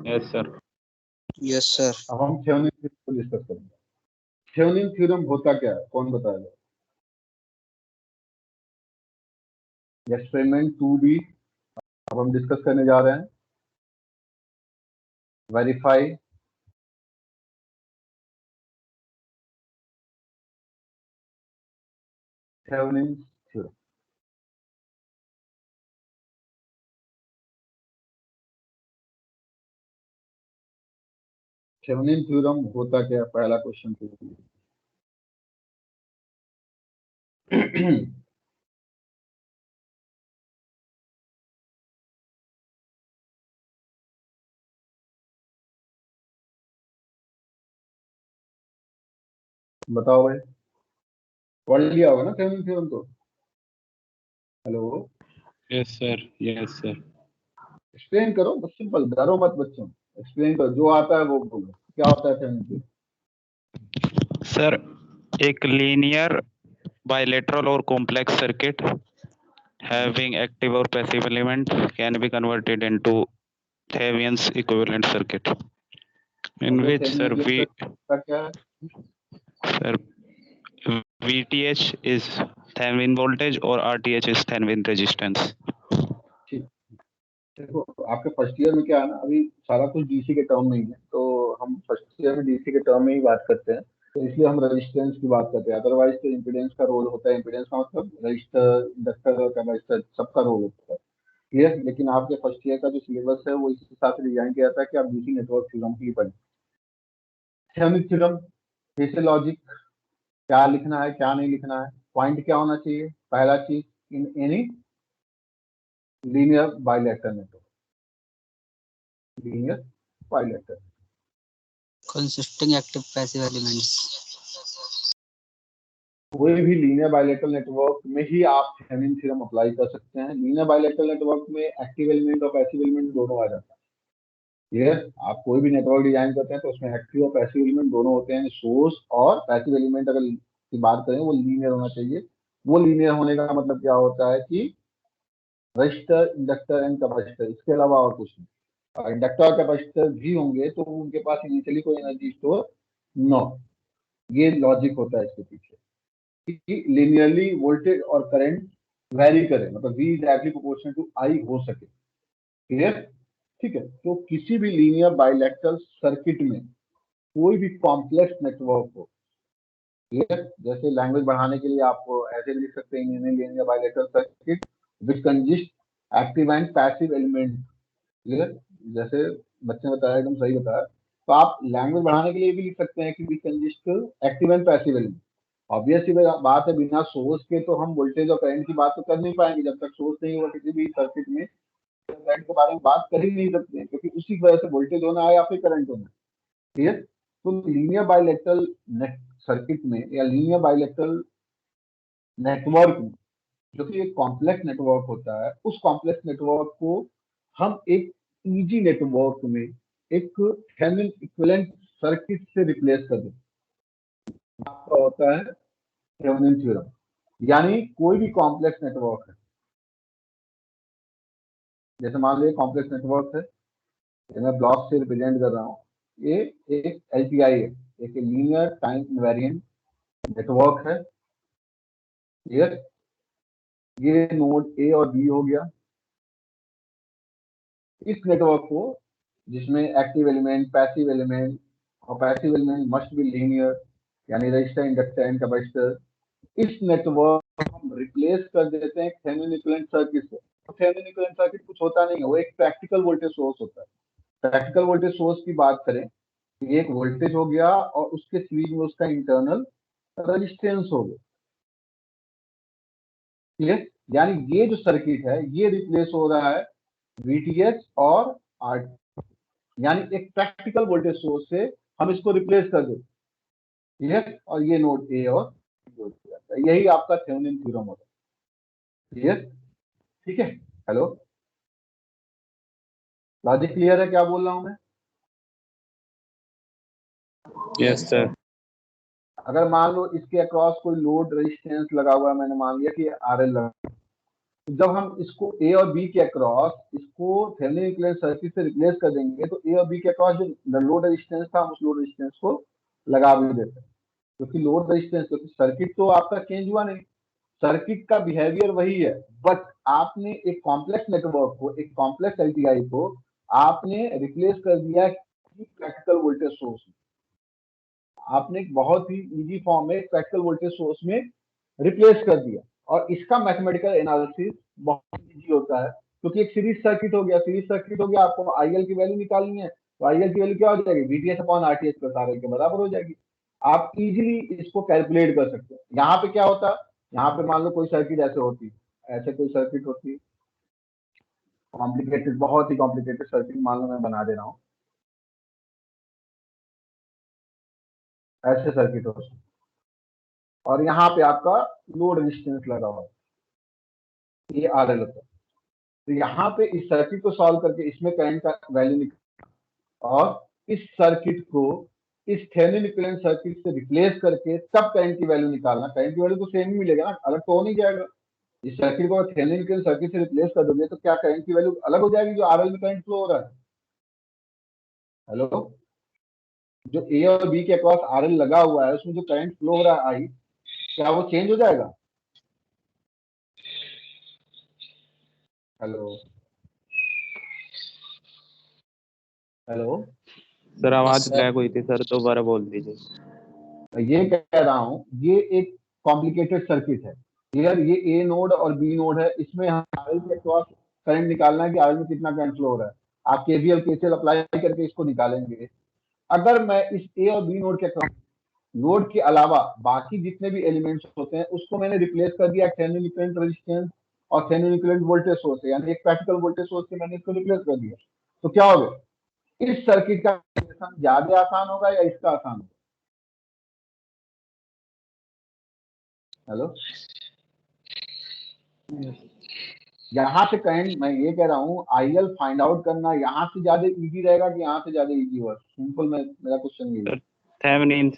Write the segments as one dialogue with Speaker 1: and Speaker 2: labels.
Speaker 1: Yes sir.
Speaker 2: Yes sir.
Speaker 3: अब हम Thevenin theorem को डिस्कस करेंगे। थेवेनिन थ्योरम होता क्या है, कौन बताएगा? एक्सपेरिमेंट 2B अब हम डिस्कस करने जा रहे हैं। Verify Thevenin theorem. Thevenin theorem होता क्या, पहला क्वेश्चन पूछिए। बताओ भाई, पढ़ लिया होगा ना थेवेनिन थ्योरम तो? Hello,
Speaker 1: yes sir. Yes sir.
Speaker 3: Explain करो, बस सिंपल, डरो मत बच्चों, एक्सप्लेन करो, जो आता है वो बोलो। क्या होता है थेवेनिन थ्योरम?
Speaker 1: सर, एक linear bilateral or complex circuit having active or passive elements can be converted into Thevenin's equivalent circuit, in
Speaker 3: मतलब
Speaker 1: which
Speaker 3: थेवेनिन इक्विवेलेंट का क्या है?
Speaker 1: sir VTH is Thevenin voltage or RTH is Thevenin resistance.
Speaker 3: ठीक, देखो आपके first year में क्या है ना, अभी सारा कुछ डीसी के टर्म में ही है, तो हम फर्स्ट ईयर में डीसी के टर्म में ही बात करते हैं, तो इसलिए हम रेजिस्टेंस की बात करते हैं। अदरवाइज तो इम्पीडेंस का रोल होता है, इम्पीडेंस का मतलब रजिस्टर, इंडक्टर और कैपेसिटर सबका रोल होता है। क्लियर? लेकिन आपके फर्स्ट ईयर का जो सिलेबस है वो इस हिसाब से डिजाइन किया था कि आप डीसी नेटवर्क थ्योरम ही पढ़ें। थेवेनिन थ्योरम, जैसे लॉजिक, क्या लिखना है क्या नहीं लिखना है, पॉइंट क्या होना चाहिए, पहला चीज, in any linear bilateral network, linear bilateral
Speaker 2: consisting active passive elements.
Speaker 3: कोई भी लीनियर बाइलेटरल नेटवर्क में ही आप थेवेनिन थ्योरम अप्लाई कर सकते हैं। लीनियर बाइलेटरल नेटवर्क में एक्टिव एलिमेंट और पैसिव एलिमेंट दोनों आ जाता है। क्लियर? आप कोई भी नेटवर्क डिजाइन करते हैं तो उसमें एक्टिव और पैसिव एलिमेंट दोनों होते हैं। सोर्स और पैसिव एलिमेंट अगर की बात करें वो लीनियर होना चाहिए। वो लीनियर होने का मतलब क्या होता है कि रजिस्टर, इंडक्टर एंड कैपेसिटर, इसके अलावा और कुछ नहीं। और इंडक्टर और कैपेसिटर भी होंगे तो उनके पास इनिशियली कोई एनर्जी स्टोर नो। ये लॉजिक होता है इसके पीछे कि लीनियरली वोल्टेज और करंट वैरी करे, मतलब V is directly proportional to I हो सके। क्लियर? ठीक है, तो किसी भी लीनियर बाइलेटरल सर्किट में कोई भी कॉम्प्लेक्स नेटवर्क हो, क्लियर, जैसे लैंग्वेज बढ़ाने के लिए आप ऐसे भी लिख सकते हैं, linear bilateral circuit which consist active and passive element. Clear? जैसे बच्चे ने बताया, एकदम सही बताया। तो आप लैंग्वेज बढ़ाने के लिए भी लिख सकते हैं कि which consist active and passive element. Obvious सी बात है, बिना सोर्स के तो हम वोल्टेज और करंट की बात तो कर नहीं पाएंगे। जब तक सोर्स नहीं होगा किसी भी सर्किट में, करंट के बारे में बात कर ही नहीं सकते हैं, क्योंकि उसी की वजह से वोल्टेज होना है या फिर करंट होना है। क्लियर? तो लीनियर बाइलेटरल सर्किट में या लीनियर बाइलेटरल नेटवर्क में, जो कि एक कॉम्प्लेक्स नेटवर्क होता है, उस कॉम्प्लेक्स नेटवर्क को हम एक इजी नेटवर्क में एक थेवेनिन इक्विवेलेंट सर्किट से रिप्लेस कर देते। आपका होता है थेवेनिन थ्योरम। यानी कोई भी कॉम्प्लेक्स नेटवर्क है, जैसे मान लीजिए कॉम्प्लेक्स नेटवर्क है, मैं ब्लॉक से रिप्रेजेंट कर रहा हूँ, ये एक LTI है, एक लीनियर टाइम इनवेरिएंट नेटवर्क है। क्लियर? ये नोड A और B हो गया। इस नेटवर्क को, जिसमें एक्टिव एलिमेंट, पैसिव एलिमेंट, और passive element must be linear, यानी रजिस्टर, इंडक्टर एंड कैपेसिटर, इस नेटवर्क को हम रिप्लेस कर देते हैं थेवेनिन इक्विवेलेंट सर्किट से। तो थेवेनिन इक्विवेलेंट सर्किट कुछ होता नहीं है, वो एक प्रैक्टिकल वोल्टेज सोर्स होता है। प्रैक्टिकल वोल्टेज सोर्स की बात करें तो ये एक वोल्टेज हो गया और उसके सीरीज में उसका इंटरनल रेजिस्टेंस हो गया। क्लियर? यानी ये जो सर्किट है ये रिप्लेस हो रहा है VTH और R, यानी एक प्रैक्टिकल वोल्टेज सोर्स से हम इसको रिप्लेस कर देते। क्लियर? और ये नोड A और B हो जाता है। यही आपका थेवेनिन थ्योरम होता है। क्लियर? ठीक है? हेलो, लॉजिक क्लियर है क्या बोल रहा हूं मैं?
Speaker 1: Yes sir.
Speaker 3: अगर मान लो इसके अक्रॉस कोई लोड रेजिस्टेंस लगा हुआ है, मैंने मान लिया कि RL लगा, जब हम इसको A और B के अक्रॉस इसको को थेवेनिन इक्विवेलेंट सर्किट से रिप्लेस कर देंगे तो ए और बी के अक्रॉस जो लोड रेजिस्टेंस था उस लोड रेजिस्टेंस को लगा भी देते हैं, क्योंकि लोड रेजिस्टेंस, क्योंकि सर्किट तो आपका चेंज हुआ नहीं, सर्किट का बिहेवियर वही है, बट आपने एक कॉम्प्लेक्स नेटवर्क को, एक कॉम्प्लेक्स एलटीआई को आपने रिप्लेस कर दिया प्रैक्टिकल वोल्टेज सोर्स में। आपने एक बहुत ही इजी फॉर्म में प्रैक्टिकल वोल्टेज सोर्स में रिप्लेस कर दिया, और इसका मैथमेटिकल एनालिसिस बहुत इजी होता है, क्योंकि एक सीरीज सर्किट हो गया, सीरीज सर्किट हो गया, आपको आईएल की वैल्यू निकालनी है, तो आईएल की वैल्यू क्या हो जाएगी, VTS upon RTS plus RL के बराबर हो जाएगी। आप इजीली इसको कैलकुलेट कर सकते हैं। यहाँ पे क्या होता है, यहाँ पे मान लो कोई सर्किट ऐसे होती, ऐसे कोई सर्किट होती, कॉम्प्लिकेटेड, बहुत ही कॉम्प्लिकेटेड सर्किट मान लो मैं बना दे रहा हूँ, ऐसे सर्किट हो, और यहाँ पे आपका लोड रेजिस्टेंस लगा हुआ है, ये आरएल होता है। तो यहाँ पे इस सर्किट को सॉल्व करके इसमें करंट का वैल्यू निकाल, और इस सर्किट को इस थेवेनिन इक्विवेलेंट सर्किट से रिप्लेस करके तब करंट की वैल्यू निकालना। करंट की वैल्यू तो सेम ही मिलेगा ना, अलग तो हो नहीं जाएगा। इस सर्किट को थेवेनिन इक्विवेलेंट सर्किट से रिप्लेस कर दोगे तो क्या करंट की वैल्यू अलग हो जाएगी, जो आरएल में करंट फ्लो हो रहा है। हेलो, जो ए और बी के अक्रॉस आरएल लगा हुआ है उसमें जो करंट फ्लो हो रहा है आई, क्या वो चेंज हो जाएगा? हेलो हेलो
Speaker 1: सर आवाज
Speaker 2: सर।
Speaker 1: ब्लैक हुई थी सर, दोबारा बोल दीजिए।
Speaker 3: ये कह रहा हूँ, ये एक कॉम्प्लिकेटेड सर्किट है। यार ये ए नोड और बी नोड है, इसमें आरएल के अक्रॉस करंट निकालना है कि आरएल में कितना करंट फ्लो हो रहा है। आप केवीएल केसीएल अप्लाई करके इसको निकालेंगे। अगर मैं इस ए और बी नोड के अक्रॉस लोड के अलावा बाकी जितने भी एलिमेंट्स होते हैं उसको मैंने रिप्लेस कर दिया थेवेनिन इक्विवेलेंट रेजिस्टेंस और थेवेनिन इक्विवेलेंट वोल्टेज सोर्स से, यानी एक प्रैक्टिकल वोल्टेज सोर्स से मैंने इसको रिप्लेस कर दिया, तो क्या होगा, इस सर्किट का ज्यादा आसान होगा या इसका आसान होगा? हेलो, यहाँ से करंट, मैं ये कह रहा हूँ आईएल फाइंड आउट करना यहाँ से ज्यादा इजी रहेगा कि यहाँ से ज्यादा इजी होगा? सिंपल, मैं मेरा क्वेश्चन ये है।
Speaker 1: थेवेनिन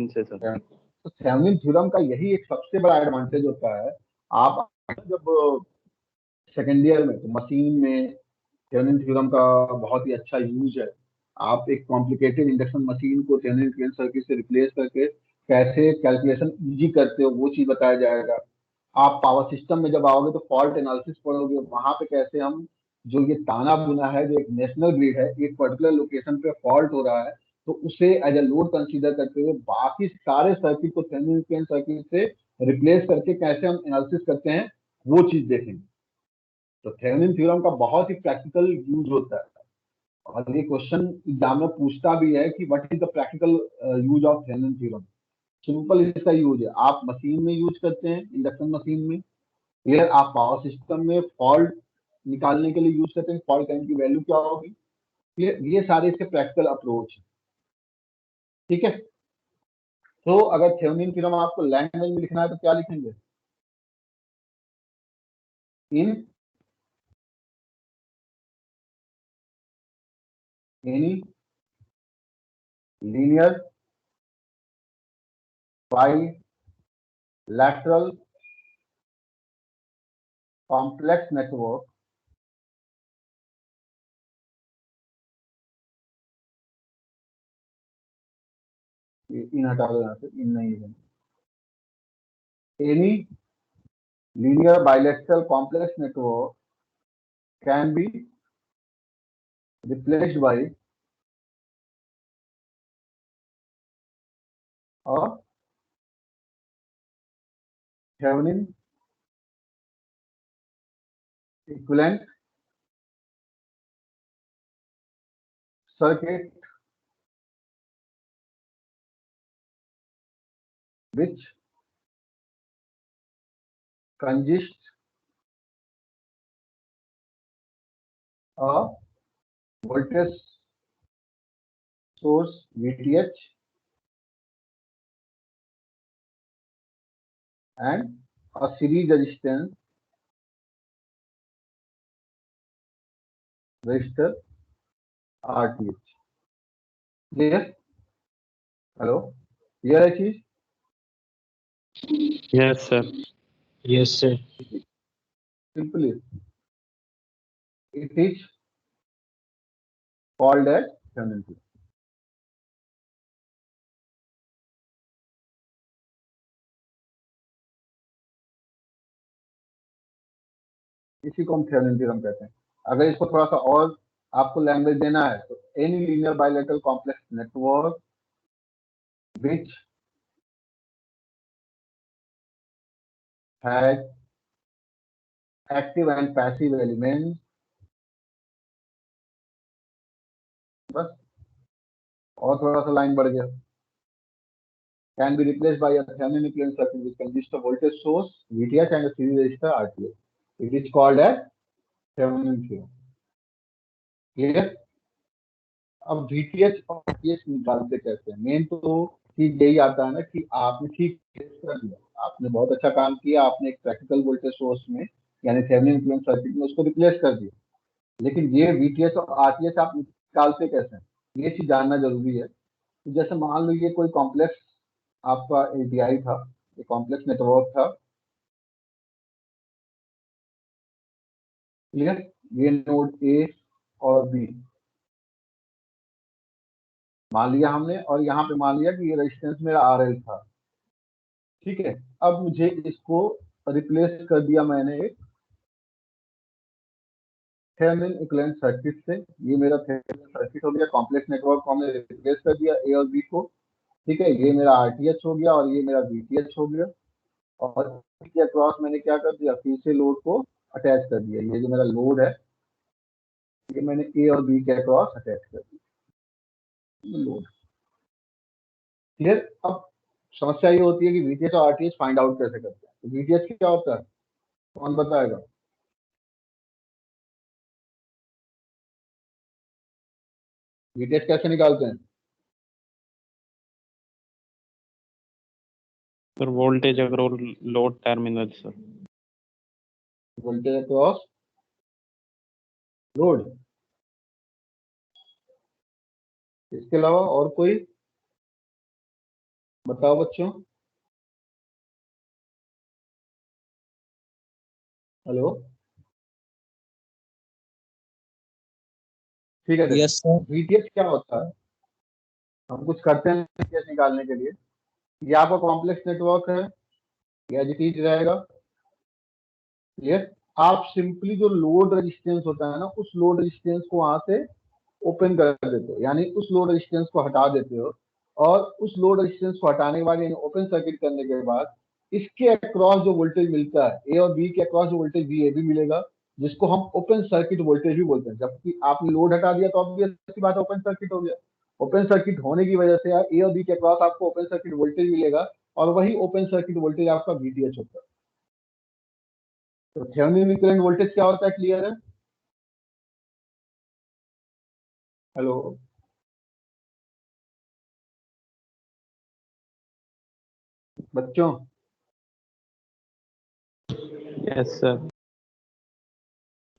Speaker 1: से सर।
Speaker 3: तो थेवेनिन थ्योरम का यही एक सबसे बड़ा एडवांटेज होता है। आप जब सेकेंड ईयर में, तो मशीन में थेवेनिन थ्योरम का बहुत ही अच्छा यूज है। आप एक कॉम्प्लिकेटेड इंडक्शन मशीन को थेवेनिन इक्विवेलेंट सर्किट से रिप्लेस करके कैसे कैलकुलेशन इजी करते हो वो चीज बताया जाएगा। आप पावर सिस्टम में जब आओगे तो फॉल्ट एनालिसिस पढ़ोगे, वहां पे कैसे हम, जो ये ताना बुना है, जो एक नेशनल ग्रिड है, एक पर्टिकुलर लोकेशन पे फॉल्ट हो रहा है, तो उसे एज ए लोड कंसीडर करते हुए बाकी सारे सर्किट को थेवेनिन इक्विवेलेंट सर्किट से रिप्लेस करके कैसे हम एनालिसिस करते हैं, वो चीज देखेंगे। तो थेवेनिन थ्योरम का बहुत ही प्रैक्टिकल यूज होता है, और ये क्वेश्चन एग्जाम में पूछता भी है कि what is the practical use of Thevenin theorem. Simple इसका यूज है, आप मशीन में यूज करते हैं, इंडक्शन मशीन में, फिर आप पावर सिस्टम में फॉल्ट निकालने के लिए यूज करते हैं, फॉल्ट करंट की वैल्यू क्या होगी, ये सारे इसके प्रैक्टिकल अप्रोच है। ठीक है, तो अगर थेवेनिन थ्योरम आपको लैंग्वेज में लिखना है तो क्या लिखेंगे? In any linear bilateral complex network इन हटा दो, यहाँ से इन नहीं है, any linear bilateral complex network can be replaced by a Thevenin equivalent circuit which consists a voltage source VTH and a series resistance resistor RTH. Clear? Hello? Clear है चीज?
Speaker 1: Yes sir.
Speaker 2: Yes sir.
Speaker 3: Simply it is called as Thevenin theorem. इसी को हम Thevenin theorem कहते हैं। अगर इसको थोड़ा सा और आपको लैंग्वेज देना है तो any linear bilateral complex network which has active and passive elements, बस और थोड़ा सा लाइन बढ़ गया, can be replaced by a Thevenin equivalent circuit which consists of voltage source VTH and a series resistor RTH. It is called as Thevenin theorem. Clear? अब VTH और RTH निकालते कैसे हैं? मेन तो चीज यही आता है ना कि आपने ठीक कर दिया, आपने बहुत अच्छा काम किया, आपने एक प्रैक्टिकल वोल्टेज सोर्स में यानी थेवेनिन इक्विवेलेंट सर्किट में उसको रिप्लेस कर दिया, लेकिन ये VTH और RTH आप निकालते कैसे हैं, ये चीज जानना जरूरी है। तो जैसे मान लो ये कोई कॉम्प्लेक्स आपका ADI था, ये कॉम्प्लेक्स नेटवर्क था, क्लियर? ये नोड A और B मान लिया हमने, और यहाँ पे मान लिया कि ये रेजिस्टेंस मेरा RL था, ठीक है। अब मुझे इसको रिप्लेस कर दिया मैंने एक थेवेनिन इक्विवेलेंट सर्किट से, ये मेरा थेवेनिन सर्किट हो गया, कॉम्प्लेक्स नेटवर्क को हमने रिप्लेस कर दिया A और B को, ठीक है। ये मेरा RTH हो गया और ये मेरा VTH हो गया, और इसके अक्रॉस मैंने क्या कर दिया, फिर से लोड को अटैच कर दिया। ये जो मेरा लोड है ये मैंने A और B के अक्रॉस अटैच कर दिया लोड, क्लियर? अब समस्या ये होती है कि VTH और RTH फाइंड आउट कैसे करते हैं। तो VTH क्या होता है, कौन बताएगा? VTH कैसे निकालते हैं?
Speaker 1: Sir voltage across load terminal sir.
Speaker 3: Voltage across load, इसके अलावा और कोई बताओ बच्चों? हेलो, ठीक है।
Speaker 2: Yes sir.
Speaker 3: VTH क्या होता है, हम कुछ करते हैं VTH निकालने के लिए। ये आपका कॉम्प्लेक्स नेटवर्क है, ये एज इट इज रहेगा, क्लियर? आप सिंपली जो लोड रेजिस्टेंस होता है ना, उस लोड रेजिस्टेंस को वहां से ओपन कर देते हो, यानी उस लोड रेजिस्टेंस को हटा देते हो, और उस लोड रेजिस्टेंस को हटाने के बाद यानी ओपन सर्किट करने के बाद इसके अक्रॉस जो वोल्टेज मिलता है A और B के अक्रॉस जो वोल्टेज VAB मिलेगा, जिसको हम ओपन सर्किट वोल्टेज भी बोलते हैं। जबकि आपने लोड हटा दिया तो ऑब्वियस बात ओपन सर्किट हो गया। ओपन सर्किट होने की वजह से A और B के अक्रॉस आपको ओपन सर्किट वोल्टेज मिलेगा, और वही ओपन सर्किट वोल्टेज आपका VTH होता है। तो थेवेनिन इक्विवेलेंट वोल्टेज क्या होता है, क्लियर है? हेलो, बच्चों?
Speaker 1: Yes sir.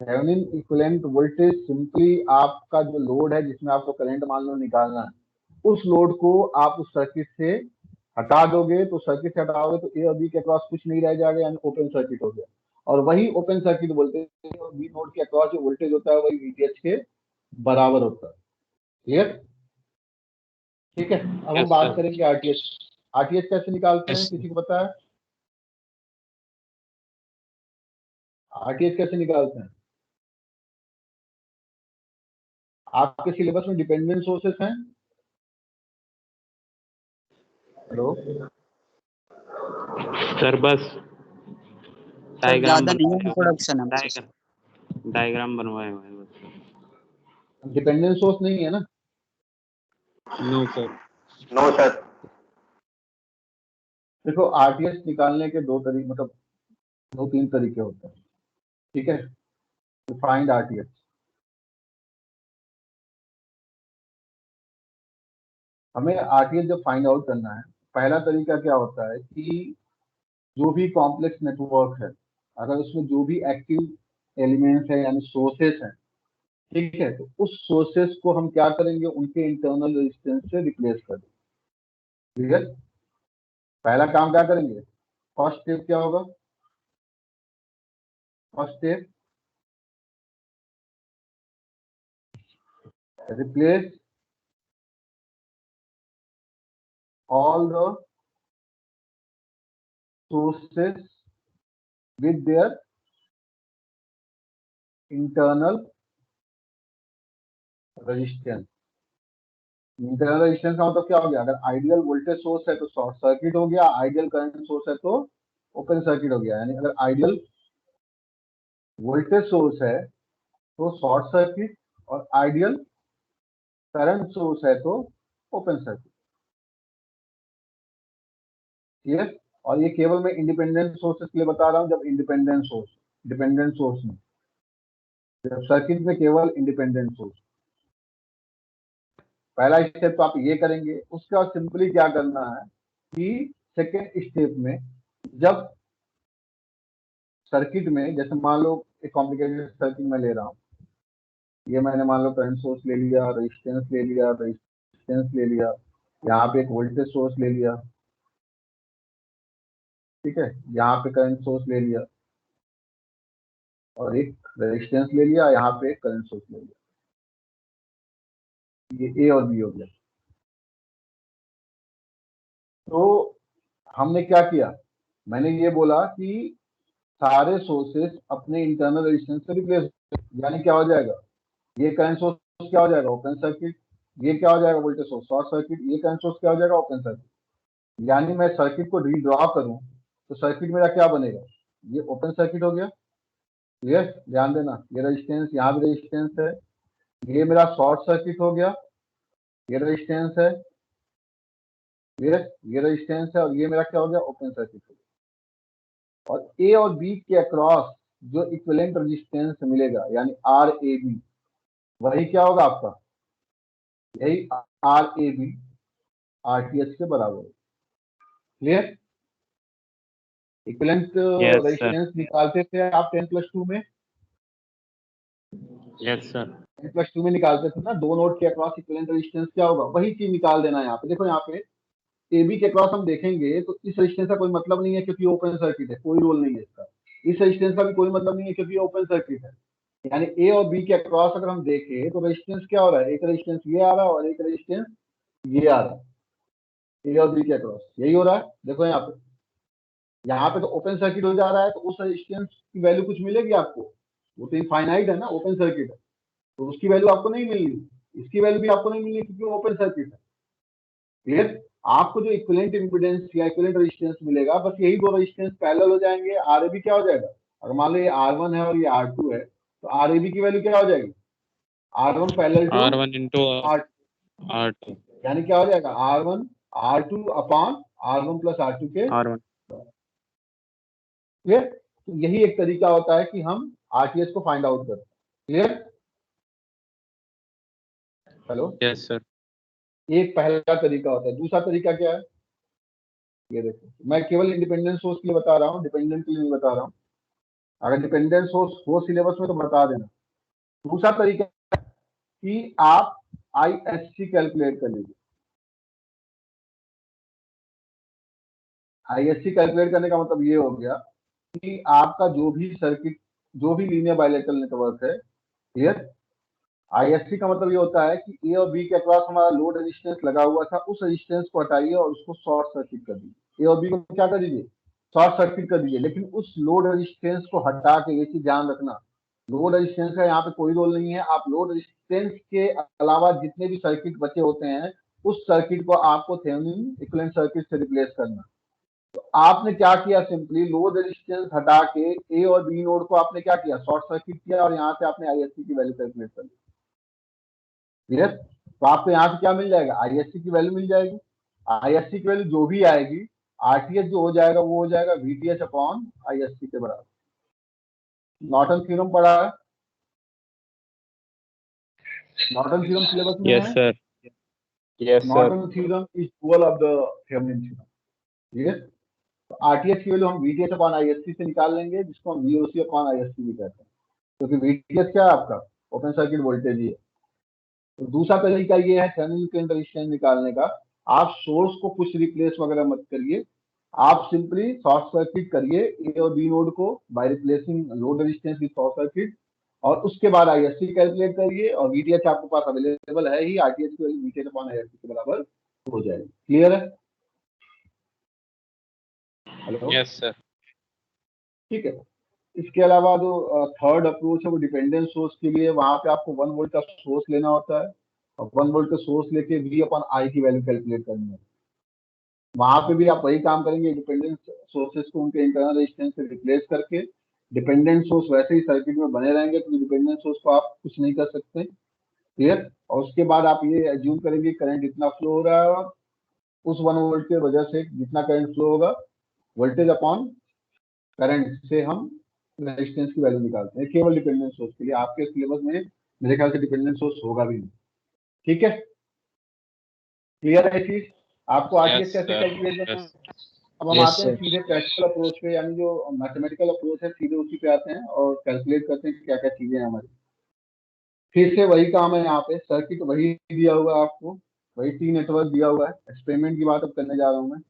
Speaker 3: Thevenin equivalent voltage simply आपका जो लोड है जिसमें आपको करंट मान लो निकालना है, उस लोड को आप उस सर्किट से हटा दोगे, तो सर्किट से हटाओगे तो A और B के अक्रॉस कुछ नहीं रह जाएगा, यानी ओपन सर्किट हो गया। और वही ओपन सर्किट वोल्टेज A और B नोड के अक्रॉस जो वोल्टेज होता है वही VTH के बराबर होता है, क्लियर? ठीक है। अब हम
Speaker 1: यस
Speaker 3: बात
Speaker 1: सर।
Speaker 3: करेंगे RTH। RTH कैसे निकालते हैं, किसी को पता है? RTH कैसे निकालते हैं? आपके सिलेबस में डिपेंडेंट सोर्सेस हैं? हेलो
Speaker 1: सर बस
Speaker 2: सर
Speaker 1: डायग्राम
Speaker 2: ज्यादा नहीं है,
Speaker 1: बनवाए
Speaker 2: इंट्रोडक्शन है बस।
Speaker 1: डायग्राम बनवाए हुए हैं बस।
Speaker 3: डिपेंडेंट सोर्स नहीं है ना?
Speaker 1: No sir.
Speaker 3: No sir. देखो RTH निकालने के दो तरीके, मतलब दो तीन तरीके होते हैं, ठीक है। फाइंड RTH, हमें RTH जब फाइंड आउट करना है, पहला तरीका क्या होता है कि जो भी कॉम्प्लेक्स नेटवर्क है, अगर उसमें जो भी एक्टिव एलिमेंट्स है यानी सोर्सेस हैं, ठीक है, तो उस सोर्सेस को हम क्या करेंगे, उनके इंटरनल रेजिस्टेंस से रिप्लेस कर देंगे, क्लियर? पहला काम क्या करेंगे, फर्स्ट स्टेप क्या होगा, first step replace all the sources with their internal resistance. Internal resistance का मतलब क्या हो गया? अगर आइडियल वोल्टेज सोर्स है तो शॉर्ट सर्किट हो गया, आइडियल करंट सोर्स है तो ओपन सर्किट हो गया। यानी अगर आइडियल वोल्टेज सोर्स है तो शॉर्ट सर्किट और आइडियल करंट सोर्स है तो ओपन सर्किट। ठीक है, और ये केवल मैं इंडिपेंडेंट सोर्सेस के लिए बता रहा हूं। जब इंडिपेंडेंट सोर्स में, जब सर्किट में केवल इंडिपेंडेंट सोर्स, पहला स्टेप तो आप ये करेंगे। उसके बाद सिंपली क्या करना है कि सेकेंड स्टेप में जब सर्किट में, जैसे मान लो एक कॉम्प्लिकेटेड सर्किट में ले रहा हूँ, ये मैंने मान लो करंट सोर्स ले लिया, रेजिस्टेंस ले लिया, यहाँ पे एक वोल्टेज सोर्स ले लिया, ठीक है, यहाँ पे करंट सोर्स ले लिया और एक रेजिस्टेंस ले लिया, यहाँ पे एक करंट सोर्स ले लिया। ये ए और बी हो गया। तो हमने क्या किया, मैंने ये बोला कि सारे सोर्सेस अपने इंटरनल रेजिस्टेंस से रिप्लेस, यानी क्या हो जाएगा, ये करंट सोर्स क्या हो जाएगा, ओपन सर्किट। ये क्या हो जाएगा, वोल्टेज सोर्स शॉर्ट सर्किट। ये करंट सोर्स क्या हो जाएगा, ओपन सर्किट। यानी मैं सर्किट को रीड्रॉ करूं तो सर्किट मेरा क्या बनेगा, ये ओपन सर्किट हो गया। क्लियर, ध्यान देना, ये रेजिस्टेंस, यहाँ भी रेजिस्टेंस है, ये मेरा शॉर्ट सर्किट हो गया, ये रेजिस्टेंस है, ये रेजिस्टेंस है, और ये मेरा क्या हो गया, ओपन सर्किट हो गया। और ए और बी के अक्रॉस जो इक्विवेलेंट रेजिस्टेंस मिलेगा, यानी आर ए बी, वही क्या होगा आपका, यही आर ए बी आरटीएच के बराबर है। क्लियर, इक्विवेलेंट रेजिस्टेंस निकालते थे आप 10+2 में।
Speaker 1: Yes sir.
Speaker 3: 10+2 में निकालते थे ना, दो नोड के अक्रॉस इक्विवेलेंट रेजिस्टेंस क्या होगा, वही चीज निकाल देना है यहाँ पे। देखो यहाँ पे ए बी के अक्रॉस हम देखेंगे तो इस रेजिस्टेंस का कोई मतलब नहीं है क्योंकि ओपन सर्किट है, कोई रोल नहीं है इसका। इस रेजिस्टेंस का भी कोई मतलब नहीं है क्योंकि ओपन सर्किट है। यानी ए और बी के अक्रॉस अगर हम देखें तो रेजिस्टेंस क्या हो रहा है, एक रेजिस्टेंस ये आ रहा है और एक रेजिस्टेंस ये आ रहा है। ए और बी के अक्रॉस यही हो रहा है। देखो यहाँ पे तो ओपन सर्किट हो जा रहा है, तो उस रेजिस्टेंस की वैल्यू कुछ मिलेगी आपको, वो तो इनफाइनाइट है ना, ओपन सर्किट है, तो उसकी वैल्यू आपको नहीं मिलनी, इसकी वैल्यू भी आपको नहीं मिलनी क्योंकि वो ओपन सर्किट है। क्लियर, आपको जो इक्विवेलेंट इंपीडेंस या इक्विवेलेंट रेजिस्टेंस मिलेगा, बस यही दो रेजिस्टेंस पैरेलल हो जाएंगे। आरएबी क्या हो जाएगा, अगर मान लो ये R1 है और ये R2 है, तो आरएबी की वैल्यू क्या हो जाएगी, R1 parallel to
Speaker 1: R1 into R2,
Speaker 3: यानी क्या हो जाएगा, R1 R2 upon R1 plus R2 के
Speaker 1: R1।
Speaker 3: क्लियर, तो यही एक तरीका होता है कि हम आरटीएच को फाइंड आउट करें। Clear, hello,
Speaker 1: yes sir.
Speaker 3: एक पहला तरीका होता है। दूसरा तरीका क्या है, ये देखो, मैं केवल इंडिपेंडेंट सोर्स के लिए बता रहा हूँ, डिपेंडेंट के लिए नहीं बता रहा हूँ। अगर डिपेंडेंट सोर्स हो सिलेबस में तो बता देना। दूसरा तरीका कि आप आईएससी कैलकुलेट कर लीजिए। आईएससी कैलकुलेट करने का मतलब ये हो गया कि आपका जो भी सर्किट, जो भी लीनियर बाइलेटरल नेटवर्क है, क्लियर, आईएससी का मतलब ये होता है कि ए और बी के अक्रॉस हमारा लोड रेजिस्टेंस लगा हुआ था, उस रेजिस्टेंस को हटाइए और उसको शॉर्ट सर्किट कर दीजिए। ए और बी को क्या कर दीजिए, शॉर्ट सर्किट कर दीजिए। लेकिन उस लोड रेजिस्टेंस को हटा के, ये चीज ध्यान रखना, लोड रेजिस्टेंस का यहाँ पे कोई रोल नहीं है। आप लोड रेजिस्टेंस के अलावा जितने भी सर्किट बचे होते हैं, उस सर्किट को आपको थेवेनिन इक्विवेलेंट सर्किट से रिप्लेस करना। तो आपने क्या किया, सिंपली लोड रेजिस्टेंस हटा के ए और बी नोड को आपने क्या किया, शॉर्ट सर्किट किया, और यहाँ से आपने आईएससी की वैल्यू कैलकुलेट कर ली। क्लियर, तो आपको यहाँ से क्या मिल जाएगा, आईएससी की वैल्यू मिल जाएगी। आईएससी की वैल्यू जो भी आएगी, आरटीएच जो हो जाएगा वो हो जाएगा वीटीएच अपॉन आईएससी के बराबर। नॉर्टन थ्योरम पढ़ा है, नॉर्टन थ्योरम सिलेबस में है।
Speaker 1: Yes sir. Yes sir.
Speaker 3: Norton theorem is equal of the Thevenin theorem. ठीक है, तो आरटीएच की वैल्यू हम वीटीएच अपॉन आईएससी से निकाल लेंगे, जिसको हम वीओसी अपॉन आईएससी भी कहते हैं, क्योंकि वीटीएच क्या है आपका, ओपन सर्किट वोल्टेज ही है। तो दूसरा तरीका ये है थेवेनिन इक्विवेलेंट रेजिस्टेंस निकालने का। आप सोर्स को कुछ रिप्लेस वगैरह मत करिए, आप सिंपली शॉर्ट सर्किट करिए ए और बी नोड को by replacing load resistance with short circuit, और उसके बाद आईएससी कैलकुलेट करिए और वीटीएच आपके पास अवेलेबल है ही, आरटीएच की वैल्यू वीटीएच अपॉन आईएससी के बराबर हो जाएगी। क्लियर है? Hello,
Speaker 1: yes sir.
Speaker 3: ठीक है। इसके अलावा जो थर्ड अप्रोच है वो डिपेंडेंट सोर्स के लिए, वहां पे आपको 1 वोल्ट का सोर्स लेना होता है और 1 वोल्ट का सोर्स लेके वी अपॉन आई की वैल्यू कैलकुलेट करनी है। वहां पे भी आप वही काम करेंगे, डिपेंडेंट सोर्सेस को उनके इंटरनल रेजिस्टेंस से रिप्लेस करके डिपेंडेंट सोर्स वैसे ही सर्किट में बने रहेंगे, तो डिपेंडेंट सोर्स को आप कुछ नहीं कर सकते। क्लियर? और उसके बाद आप ये एज्यूम करेंगे करंट इतना फ्लो हो रहा है, उस 1 वोल्ट के वजह से जितना करंट फ्लो होगा वोल्टेज अपॉन करंट से हम रेजिस्टेंस की वैल्यू निकालते हैं, केवल डिपेंडेंट सोर्स के लिए। आपके सिलेबस में मेरे ख्याल से डिपेंडेंट सोर्स होगा भी नहीं। ठीक है? क्लियर है चीज? आपको आरटीएस
Speaker 1: यस
Speaker 3: कैसे
Speaker 1: सर।
Speaker 3: कैलकुलेट करना है?
Speaker 1: यस।
Speaker 3: अब हम आते हैं सीधे प्रैक्टिकल अप्रोच पे, यानी जो मैथमेटिकल अप्रोच है सीधे उसी पे आते हैं और कैलकुलेट करते हैं क्या क्या चीजें हैं हमारी। फिर से वही काम है, यहाँ पे सर्किट वही दिया हुआ है आपको, वही टी नेटवर्क दिया हुआ है। एक्सपेरिमेंट की बात अब करने जा रहा हूँ मैं।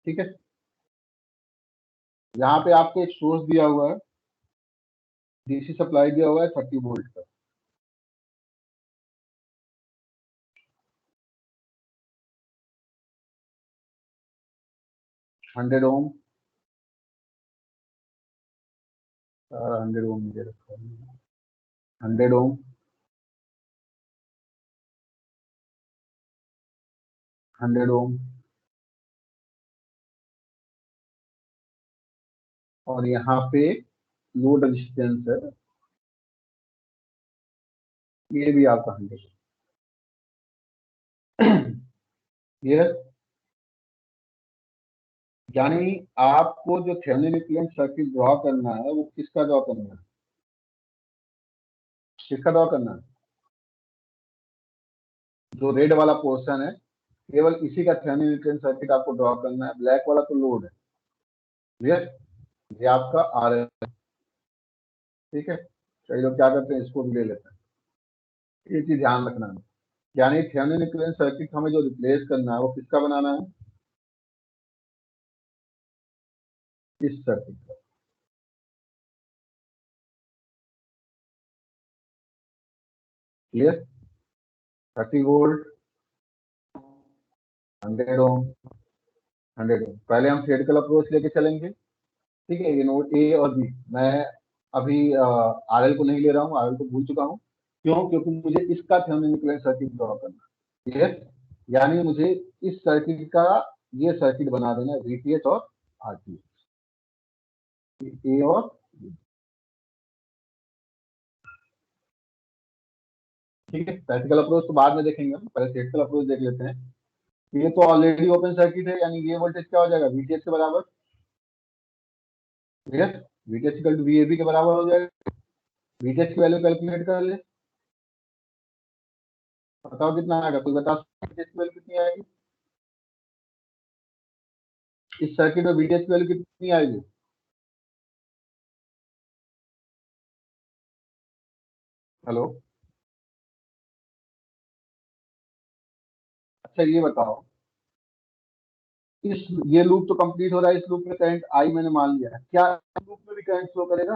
Speaker 3: ठीक है? यहाँ पे आपको एक सोर्स दिया हुआ है, डीसी सप्लाई दिया हुआ है 30 वोल्ट का। हंड्रेड ओम, 100 ओम दे रखा है, 100 ओम, 100 ओम, और यहाँ पे लोड रेजिस्टेंस है, ये भी आपका 100। ये यानी आपको जो थेवेनिन इक्विवेलेंट सर्किट ड्रॉ करना है वो किसका ड्रॉ करना है? किसका ड्रॉ करना है? जो रेड वाला पोर्शन है केवल इसी का थेवेनिन इक्विवेलेंट सर्किट आपको ड्रॉ करना है। ब्लैक वाला तो लोड है। क्लियर? ये आपका आर है। ठीक है? कई लोग क्या करते हैं, इसको भी ले लेते हैं। ये चीज ध्यान रखना है। यानी थेवेनिन इक्विवेलेंट सर्किट हमें जो रिप्लेस करना है वो किसका बनाना है? इस सर्किट का। क्लियर? 30 वोल्ट, 100 ओम, 100 ओम। पहले हम थ्योरेटिकल अप्रोच लेके चलेंगे। ठीक है? ये नोट ए और बी, मैं अभी आरएल को नहीं ले रहा हूँ, आरएल को भूल चुका हूँ। क्यों? क्योंकि मुझे इसका थेवेनिन इक्विवेलेंट सर्किट ड्रॉ करना है। ठीक है? यानी मुझे इस सर्किट का ये सर्किट बना देना है, वीटीएच और आरटीएच, ए और बी। ठीक है? प्रैक्टिकल अप्रोच तो बाद में देखेंगे, हम पहले थ्योरेटिकल अप्रोच देख लेते हैं। ये तो ऑलरेडी ओपन सर्किट है, यानी ये वोल्टेज क्या हो जाएगा? वीटीएच के बराबर। ठीक है? वीटीएच इक्वल टू वीएबी के बराबर हो जाएगा। वीटीएच की वैल्यू कैलकुलेट कर ले, बताओ कितना आएगा? कोई बता सकता है वीटीएच की वैल्यू कितनी आएगी? इस सर्किट में वीटीएच की वैल्यू कितनी आएगी? हेलो, अच्छा ये बताओ, इस ये लूप तो कंप्लीट हो रहा है, इस लूप में करंट आई मैंने मान लिया है, क्या इस लूप में भी करंट फ्लो करेगा?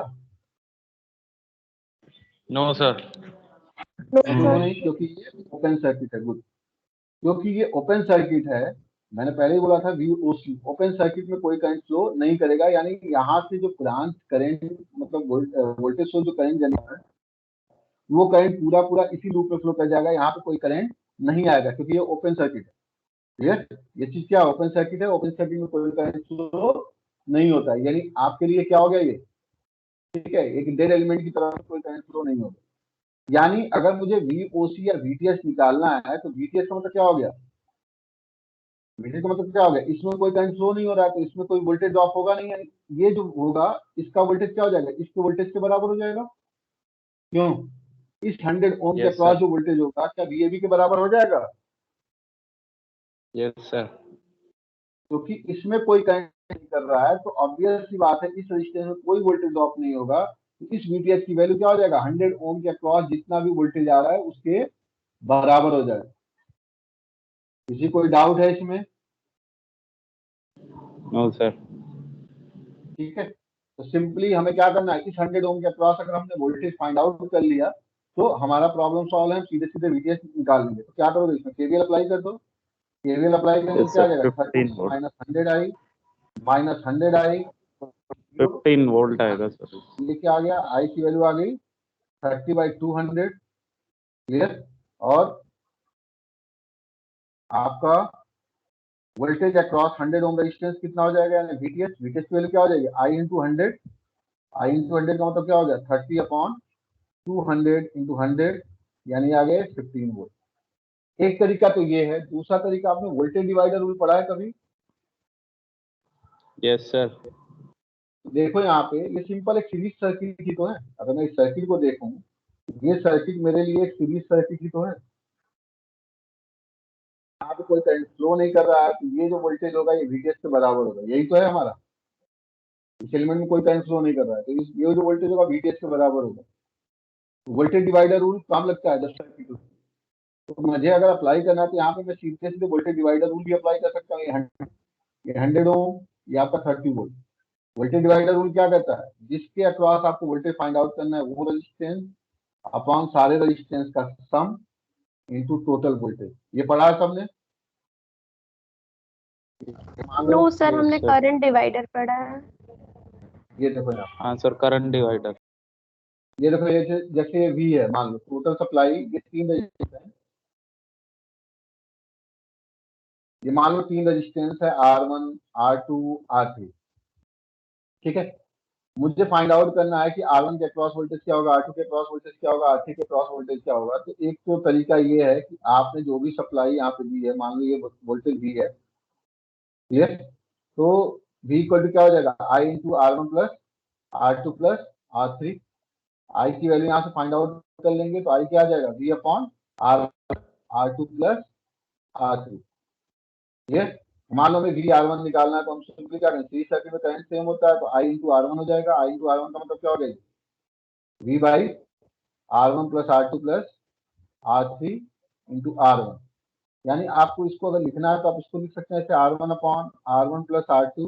Speaker 1: No sir.
Speaker 3: क्यों नहीं? क्योंकि ये ओपन सर्किट है। गुड। क्योंकि ये ओपन सर्किट है, मैंने पहले ही बोला था वीओसी ओपन सर्किट में कोई करंट फ्लो नहीं करेगा। यानी यहाँ से जो ब्रांच करंट मतलब वोल्टेज सोर्स जो करंट जनरेट है वो करंट पूरा पूरा इसी लूप में फ्लो कर जाएगा, यहाँ पे कोई करंट नहीं आएगा क्योंकि ये ओपन सर्किट है। ठीक है? ये चीज क्या ओपन सर्किट है, ओपन सर्किट में कोई करंट फ्लो नहीं होता है, यानी आपके लिए क्या हो गया ये? ठीक है? एक डेड एलिमेंट की तरह कोई करंट फ्लो नहीं होगा। यानी अगर मुझे वीओसी या वीटीएस निकालना है तो वीटीएस का मतलब क्या हो गया? वीटीएस का मतलब क्या हो गया? इसमें कोई करंट फ्लो नहीं हो रहा है तो इसमें कोई वोल्टेज ड्रॉप होगा नहीं, यानी ये जो होगा इसका वोल्टेज क्या हो जाएगा? इसके वोल्टेज के बराबर हो जाएगा। क्यों? इस 100 ओम के
Speaker 1: यस
Speaker 3: क्रॉस
Speaker 1: सर।
Speaker 3: जो वोल्टेज होगा क्या वीएबी के बराबर हो जाएगा?
Speaker 1: Yes sir.
Speaker 3: क्योंकि इसमें कोई करंट नहीं कर रहा है तो ऑब्वियस सी बात है इस रजिस्टेंस में कोई वोल्टेज ड्रॉप नहीं होगा, तो इस वीटीएस की वैल्यू क्या हो जाएगा? 100 ओम के अक्रॉस जितना भी वोल्टेज आ रहा है उसके बराबर हो जाएगा। किसी कोई डाउट है इसमें?
Speaker 1: No sir.
Speaker 3: ठीक है, तो सिंपली हमें क्या करना है, इस 100 ओम के अक्रॉस अगर हमने वोल्टेज फाइंड आउट कर लिया तो हमारा प्रॉब्लम सॉल्व है, हम सीधे सीधे वीटीएस निकाल लेंगे। तो क्या करोगे, इसमें केवीएल अप्लाई कर दो। केवीएल अप्लाई करेंगे
Speaker 1: Yes,
Speaker 3: क्या आ
Speaker 1: sir.
Speaker 3: जाएगा,
Speaker 1: 15 volt.
Speaker 3: Minus 100i minus 100i
Speaker 1: 15 volt आएगा सर।
Speaker 3: ये क्या आ गया, आई की वैल्यू आ गई 30/200, क्लियर। और आपका वोल्टेज अक्रॉस 100 ओम रेजिस्टेंस कितना हो जाएगा, यानी वीटीएस की वैल्यू क्या हो जाएगी, आई इंटू 100। आई इंटू 100 का मतलब क्या हो गया, 30/200 इंटू 100, यानी आ गए 15 वोल्ट। एक तरीका तो ये है। दूसरा तरीका, आपने वोल्टेज डिवाइडर रूल पढ़ा है कभी?
Speaker 1: Yes sir.
Speaker 3: देखो यहाँ पे ये सिंपल एक सीरीज सर्किट ही तो है। अगर मैं इस सर्किट को देखूं, ये सर्किट मेरे लिए एक सीरीज सर्किट ही तो है। यहाँ पे कोई करंट फ्लो नहीं कर रहा है, तो ये जो वोल्टेज होगा ये वीटीएस के बराबर होगा, यही तो है हमारा। इस एलिमेंट में कोई करंट फ्लो नहीं कर रहा है, तो ये जो वोल्टेज होगा वीटीएस के बराबर होगा। वोल्टेज डिवाइडर रूल काम लगता है जब सर्किट, तो मुझे अगर अप्लाई करना है तो यहाँ पे मैं सीधे सीधे वोल्टेज डिवाइडर रूल भी अप्लाई कर सकता हूँ। ये 100 ओम, ये आपका 30 वोल्ट। वोल्टेज डिवाइडर रूल क्या कहता है, जिसके अक्रॉस आपको वोल्टेज फाइंड आउट करना है वो रेजिस्टेंस अपॉन सारे रेजिस्टेंस का सम इनटू टोटल वोल्टेज। ये पढ़ा है सबने?
Speaker 4: नो सर, हमने
Speaker 1: sir.
Speaker 4: करंट डिवाइडर पढ़ा है।
Speaker 3: ये देखो यहाँ,
Speaker 1: हाँ सर, करंट डिवाइडर।
Speaker 3: ये देखो, ये जैसे वी है, मान लो टोटल सप्लाई, ये 3 रेजिस्टेंस है। ये मान लो 3 रेजिस्टेंस है, R1, R2, R3। ठीक है, मुझे फाइंड आउट करना है कि R1 के अक्रॉस वोल्टेज क्या होगा, R2 के अक्रॉस वोल्टेज क्या होगा, R3 के अक्रॉस वोल्टेज क्या होगा। तो एक तो तरीका ये है कि आपने जो भी सप्लाई यहाँ पे दी है, मान लो ये वोल्टेज वी है, क्लियर। तो V इक्वल टू क्या हो जाएगा, I into R1 plus R2 plus R3। I की वैल्यू यहाँ से फाइंड आउट कर लेंगे, तो I क्या आ जाएगा, V upon R2 plus R3। ये मान लो हमें VR1 निकालना है, तो हम सिंपली क्या करें, सीरीज सर्किट में करंट सेम होता है, तो I इंटू R1 हो जाएगा। I इंटू R1 का मतलब क्या हो जाएगा, V by R1 plus R2 plus R3 into R1। यानी आपको इसको अगर लिखना है तो आप इसको लिख सकते हैं ऐसे, R1 upon R1 plus R2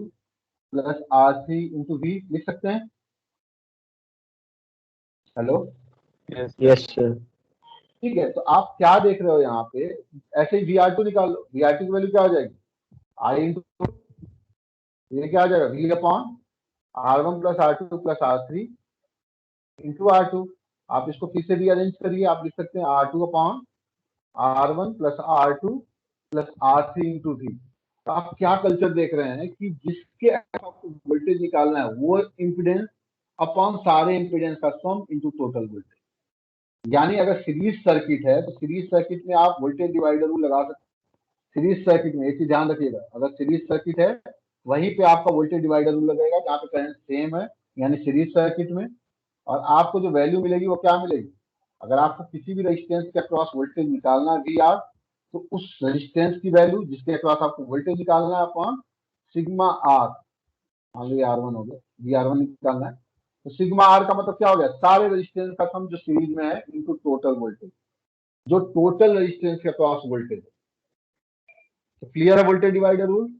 Speaker 3: plus R3 into V लिख सकते हैं। Hello,
Speaker 1: yes sir.
Speaker 3: ठीक है। तो आप क्या देख रहे हो यहाँ पे, ऐसे ही VR2 निकाल लो। VR2 की वैल्यू क्या हो जाएगी, I इंटू, ये क्या आ जाएगा, V upon R1 plus R2 plus R3 into R2। आप इसको फिर से रीअरेंज करिए, आप लिख सकते हैं R2 upon R1 plus R2 plus R3 into V। तो आप क्या कल्चर देख रहे हैं कि जिसके आपको वोल्टेज निकालना है वो इम्पीडेंस अपॉन सारे इम्पीडेंस का सम इंटू टोटल वोल्टेज। यानी अगर सीरीज सर्किट है तो सीरीज सर्किट में आप वोल्टेज डिवाइडर रूल लगा सकते हैं। सीरीज सर्किट में एक चीज ध्यान रखिएगा, अगर सीरीज सर्किट है वहीं पे आपका वोल्टेज डिवाइडर रूल लगेगा जहाँ पे करंट सेम है, यानी सीरीज सर्किट में। और आपको जो वैल्यू मिलेगी वो क्या मिलेगी, अगर आपको किसी भी रेजिस्टेंस के अक्रॉस वोल्टेज निकालना है VR, तो उस रेजिस्टेंस की वैल्यू जिसके अक्रॉस आपको वोल्टेज निकालना है अपॉन सिग्मा R, मान लो R1 हो गया, VR1 निकालना है, तो सिग्मा R का मतलब क्या हो गया, सारे रेजिस्टेंस का सम जो सीरीज में है इनटू टोटल वोल्टेज, जो टोटल रेजिस्टेंस के अक्रॉस वोल्टेज है। तो क्लियर है voltage divider rule?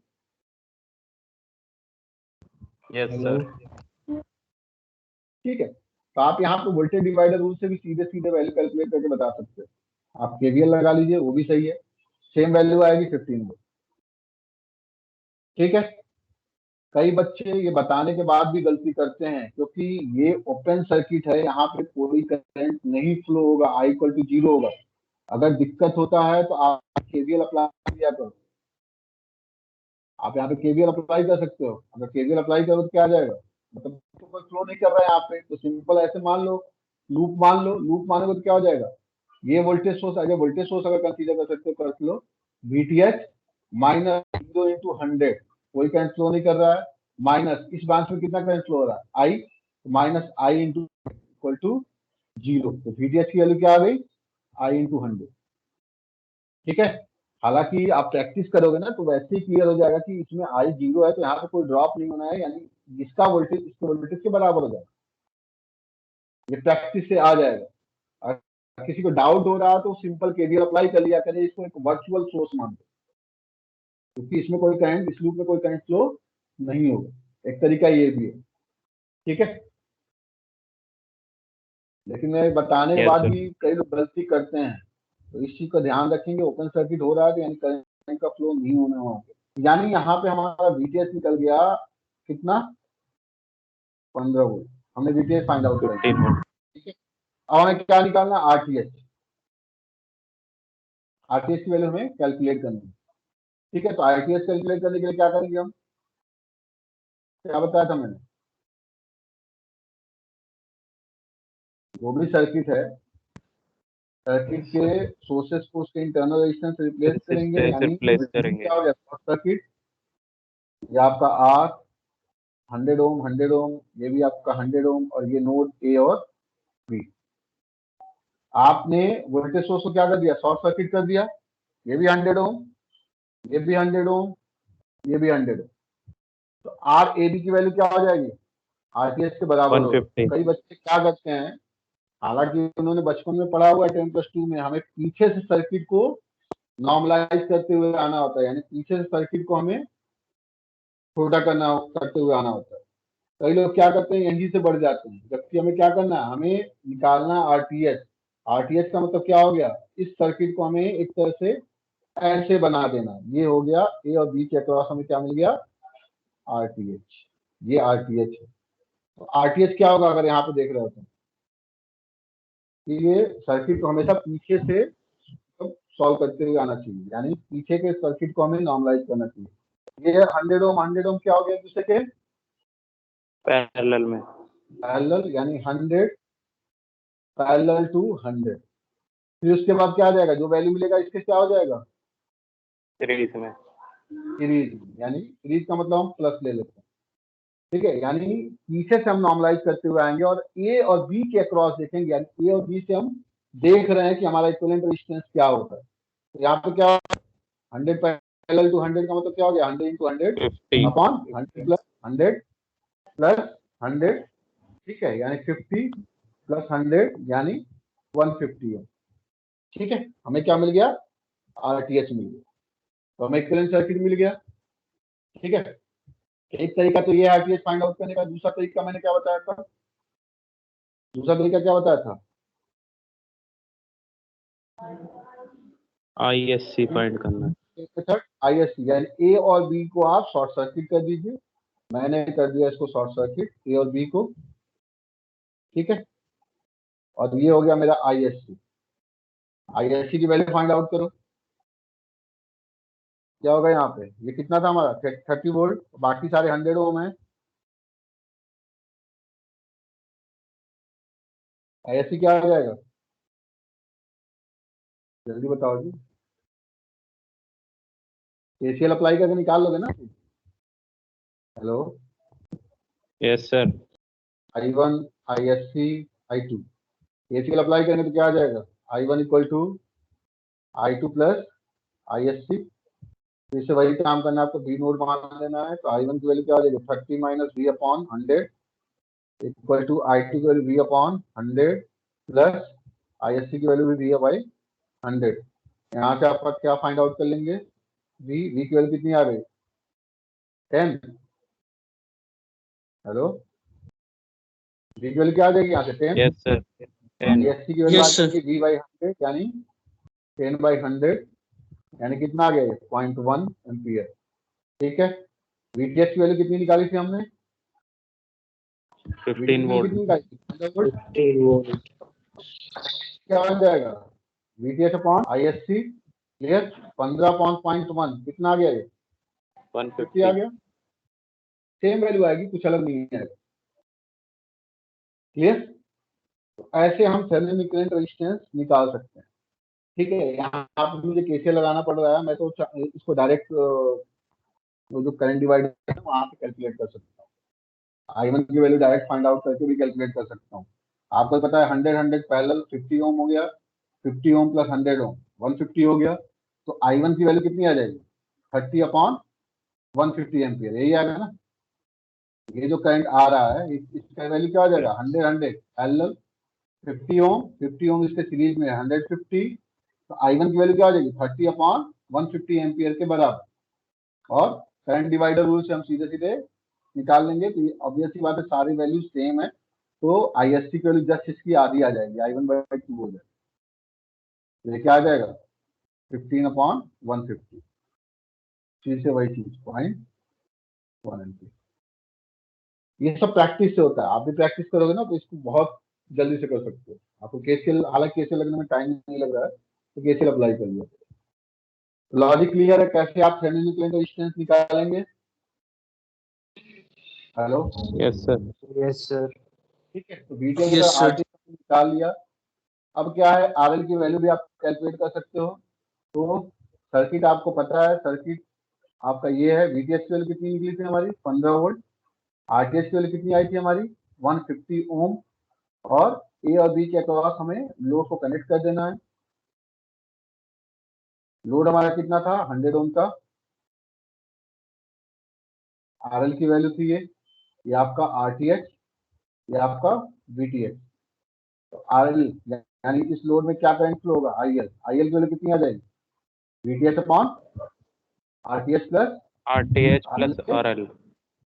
Speaker 1: Yes sir.
Speaker 3: ठीक है, तो आप यहाँ पे वोल्टेज डिवाइडर रूल से भी सीधे सीधे वैल्यू कैलकुलेट करके बता सकते हो। आप केवीएल लगा लीजिए, वो भी सही है, सेम वैल्यू आएगी 15 वोल्ट। ठीक है, कई बच्चे ये बताने के बाद भी गलती करते हैं, क्योंकि ये ओपन सर्किट है, यहाँ पे कोई करंट नहीं फ्लो होगा, I इक्वल टू 0 होगा। अगर दिक्कत होता है तो आप केवीएल अप्लाई किया करो। आप यहाँ पे केवीएल अप्लाई कर सकते हो। अगर केवीएल अप्लाई करो तो क्या आ जाएगा, मतलब तो कोई फ्लो नहीं कर रहा है यहाँ पे, तो सिंपल ऐसे मान लो, लूप मान लो। लूप मानोगे तो क्या हो जाएगा, ये वोल्टेज सोर्स, अगर वोल्टेज सोर्स अगर कंसीडर कर सकते हो कर लो, VTH माइनस 0 इंटू 100, कोई करंट फ्लो नहीं कर रहा है, माइनस इस ब्रांच में कितना करंट फ्लो हो रहा है, I, minus I into equal to 0। तो VTH की वैल्यू क्या आ गई, I इंटू 100। ठीक है, हालांकि आप प्रैक्टिस करोगे ना तो वैसे ही क्लियर हो जाएगा कि इसमें I 0 है, तो यहाँ पे कोई ड्रॉप नहीं होना है, यानी जिसका वोल्टेज इसके वोल्टेज के बराबर हो जाएगा। ये प्रैक्टिस से आ जाएगा। अगर किसी को डाउट हो रहा है तो सिंपल केवीएल अप्लाई कर लिया करें, इसको एक वर्चुअल सोर्स मान दो, क्योंकि इसमें कोई करंट, इस लूप में कोई करंट फ्लो नहीं होगा। एक तरीका ये भी है, ठीक है। लेकिन मैं बताने के
Speaker 1: Yes,
Speaker 3: बाद
Speaker 1: sir.
Speaker 3: भी कई लोग गलती करते हैं, तो इस चीज का ध्यान रखेंगे। ओपन सर्किट हो रहा है तो यानी करंट का फ्लो नहीं होना वहां पे, यानी यहाँ पे हमारा VTH निकल गया कितना, 15 वोल्ट। हमने VTH फाइंड आउट कर
Speaker 1: 15
Speaker 3: दिया,
Speaker 1: volt.
Speaker 3: ठीक है। अब हमें क्या निकालना, RTH। RTH की वैल्यू हमें कैलकुलेट करनी है, ठीक है। तो RTH कैलकुलेट करने के लिए क्या करेंगे हम, क्या बताया था मैंने, जो भी सर्किट है, सर्किट के सोर्सेस को उसके इंटरनल रेजिस्टेंस से रिप्लेस करेंगे,
Speaker 1: Resistance
Speaker 3: यानी
Speaker 1: replace
Speaker 3: क्या
Speaker 1: करेंगे.
Speaker 3: हो गया, शॉर्ट सर्किट। ये आपका R 100 ओम 100 ओम, ये भी आपका 100 ओम, और ये नोड A और B। आपने वोल्टेज सोर्स को क्या कर दिया, शॉर्ट सर्किट कर दिया। ये भी 100 ओम, ये भी 100 ओम, ये भी 100 ओम। तो RAB की वैल्यू क्या हो जाएगी, RTH के बराबर होगा।
Speaker 1: 150.
Speaker 3: कई बच्चे क्या करते हैं, हालांकि उन्होंने बचपन में पढ़ा हुआ है 10+2 में, हमें पीछे से सर्किट को नॉर्मलाइज करते हुए आना होता है, यानी पीछे से सर्किट को हमें छोटा करते हुए आना होता है। कई लोग क्या करते हैं, एनजी से बढ़ जाते हैं, जबकि हमें क्या करना है, हमें निकालना RTH। RTH का मतलब क्या हो गया, इस सर्किट को हमें एक तरह से ऐसे बना देना। ये हो गया ए और बी के अक्रॉस हमें क्या मिल गया, RTH। ये RTH है। तो RTH क्या होगा, अगर यहाँ पे देख रहे हो तो ये सर्किट को हमेशा पीछे से सॉल्व करते हुए आना चाहिए, यानी पीछे के सर्किट को हमें नॉर्मलाइज करना चाहिए। ये 100 ओम क्या हो गया एक दूसरे के
Speaker 1: पैरेलल में.
Speaker 3: पैरेलल, यानी 100 पैरेलल टू 100। फिर उसके बाद क्या आ जाएगा, जो वैल्यू मिलेगा इसके क्या हो जाएगा,
Speaker 1: सीरीज में.
Speaker 3: सीरीज, यानी सीरीज का मतलब हम प्लस ले लेते हैं, ठीक है। यानी पीछे से हम नॉर्मलाइज करते हुए आएंगे और ए और बी के अक्रॉस देखेंगे, यानी ए और बी से हम देख रहे हैं कि हमारा इक्विवेलेंट रेजिस्टेंस क्या होता है। तो यहाँ पे क्या 100 पैरेलल टू 100 का मतलब क्या हो गया, 100 × 100
Speaker 1: 50.
Speaker 3: अपॉन 100 प्लस 100 प्लस 100, ठीक है, यानी 50 प्लस 100 यानी 150 है, ठीक है। हमें क्या मिल गया, RTH मिल गया। तो हमें इक्विवेलेंट सर्किट मिल गया, ठीक है। एक तरीका तो ये है RTH फाइंड आउट करने का। दूसरा तरीका मैंने क्या बताया था, दूसरा तरीका क्या बताया था,
Speaker 1: ISC फाइंड करना.
Speaker 3: ISC, यानी ए और बी को आप शॉर्ट सर्किट कर दीजिए। मैंने कर दिया इसको शॉर्ट सर्किट, ए और बी को, ठीक है। और ये हो गया मेरा ISC। ISC की वैल्यू फाइंड आउट करो, क्या होगा यहाँ पे, ये कितना था हमारा 30 वोल्ट, बाकी सारे 100 ओम है। ISC क्या आ जाएगा, जल्दी बताओ जी। KCL अप्लाई करके निकाल लोगे ना। Hello,
Speaker 1: Yes, sir.
Speaker 3: I1 ISC I2, KCL apply करेंगे तो क्या आ जाएगा, I1 = I2 प्लस ISC। फिर से वही काम करना है आपको, V नोड मान लेना है। तो I1 की वैल्यू क्या हो जाएगी, 30 - V/100 = I2 की वैल्यू V/100 प्लस ISC की वैल्यू भी V/100। यहाँ से आपका क्या फाइंड आउट कर लेंगे, V की वैल्यू कितनी आ रही, 10। हेलो, V की वैल्यू क्या आ जाएगी यहाँ से 10।
Speaker 1: Yes, sir. 10.
Speaker 3: ISC की वैल्यू आ जाएगी V/100 यानी 10/100, यानी कितना आ गया, 0.1 एम्पियर, ठीक है। VTH की वैल्यू कितनी निकाली थी हमने,
Speaker 1: 15 volt.
Speaker 3: कितनी निकाली थी,
Speaker 1: 15 volt.
Speaker 3: क्या बन जाएगा, VTH अपॉन ISC, क्लियर। 15/0.1 कितना आ गया, ये 50 आ
Speaker 1: 150.
Speaker 3: गया। सेम वैल्यू आएगी, कुछ अलग नहीं है, क्लियर। तो ऐसे हम थेवेनिन इक्विवेलेंट रेजिस्टेंस निकाल सकते हैं, ठीक है। यहाँ आप मुझे KCL लगाना पड़ रहा है, मैं तो इसको डायरेक्ट वो जो करंट डिवाइडर है वहां से कैलकुलेट कर सकता हूँ। I1 की वैल्यू डायरेक्ट फाइंड आउट करके भी कैलकुलेट कर सकता हूँ। आपको पता है 100 पैरेलल 50 ओम हो गया, 50 ओम प्लस 100 ओम 150 हो गया। तो I1 की वैल्यू कितनी आ जाएगी, 30/150 एम्पियर, यही आएगा ना। ये जो करंट आ रहा है इसका वैल्यू क्या हो जाएगा, 100 पैरेलल 50 ओम इसके सीरीज में 150। तो I1 की वैल्यू क्या हो जाएगी, 30/150 एम्पियर के बराबर। और करंट डिवाइडर रूल से हम सीधे सीधे निकाल लेंगे तो ऑब्वियसली बात है सारी वैल्यू सेम है, तो ISC की वैल्यू जस्ट इसकी आधी आ जाएगी, I1/2 हो जाएगा। ये क्या आ जाएगा 15/150, फिर से वही चीज 0.1 एम्पीयर। ये सब प्रैक्टिस से होता है, आप भी प्रैक्टिस करोगे ना तो इसको बहुत जल्दी से कर सकते हो। आपको केसीएल, हालांकि केसीएल लगने में टाइम नहीं लग रहा है, तो केसीएल अप्लाई कर लिया। लॉजिक क्लियर है कैसे आप थेवेनिन इक्विवेलेंट रेजिस्टेंस निकालेंगे? Hello,
Speaker 1: yes sir.
Speaker 2: Yes sir.
Speaker 3: ठीक है, तो VTH
Speaker 2: Yes,
Speaker 3: का
Speaker 2: sir.
Speaker 3: RT निकाल लिया। अब क्या है, RL की वैल्यू भी आप कैलकुलेट कर सकते हो। तो सर्किट आपको पता है, सर्किट आपका ये है, VTH की वैल्यू कितनी निकली थी हमारी 15 वोल्ट, RTH की वैल्यू कितनी आई थी हमारी 150 ओम, और A और B के अक्रॉस हमें लोड को कनेक्ट कर देना है। लोड हमारा कितना था 100 ओम का। RL की वैल्यू थी ये आपका RTH, ये आपका VTH। तो RL यानी इस लोड में क्या करंट फ्लो होगा IL की वैल्यू कितनी आ जाएगी VTH upon RTH plus
Speaker 1: RTH plus RL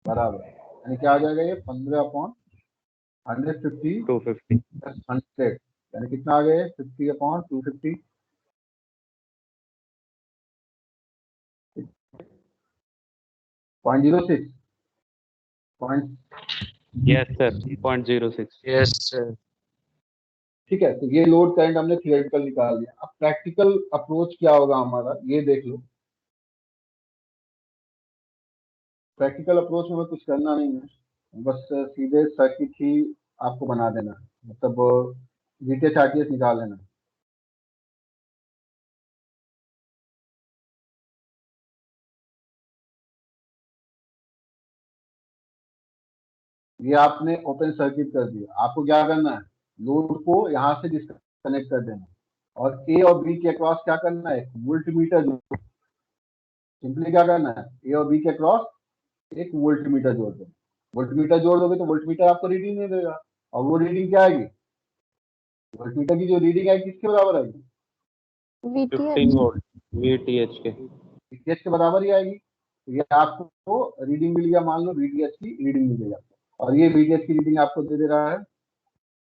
Speaker 3: बराबर, यानी क्या आ जाएगा ये 15/150
Speaker 1: 250
Speaker 3: प्लस 100, यानी कितना आ गया 50/250, point 06
Speaker 1: yes sir 0.06
Speaker 2: Yes, sir.
Speaker 3: ठीक है। तो ये लोड करंट हमने थियोरेटिकल निकाल लिया। अब प्रैक्टिकल अप्रोच क्या होगा हमारा, ये देख लो। प्रैक्टिकल अप्रोच में कुछ करना नहीं है, बस सीधे सर्किट ही आपको बना देना है, मतलब VTH RTH निकाल लेना है। ये आपने ओपन सर्किट कर दिया, आपको क्या करना है, लोड को यहाँ से डिस्कनेक्ट कर देना, और A और B के अक्रॉस क्या करना है, वोल्टमीटर जोड़, सिंपली क्या करना है, A और B के अक्रॉस एक वोल्टमीटर जोड़ देना। वोल्टमीटर जोड़ दोगे तो वोल्टमीटर आपको रीडिंग नहीं देगा, और वो रीडिंग क्या आएगी, वोल्टमीटर की जो रीडिंग आएगी किसके बराबर आएगी,
Speaker 1: 15
Speaker 4: VTH
Speaker 1: वोल्ट VTH के
Speaker 3: VTH के बराबर ही आएगी। तो ये आपको रीडिंग मिल गया, मान लो VTH की रीडिंग मिल गई आपको, और ये VTH की रीडिंग आपको दे दे रहा है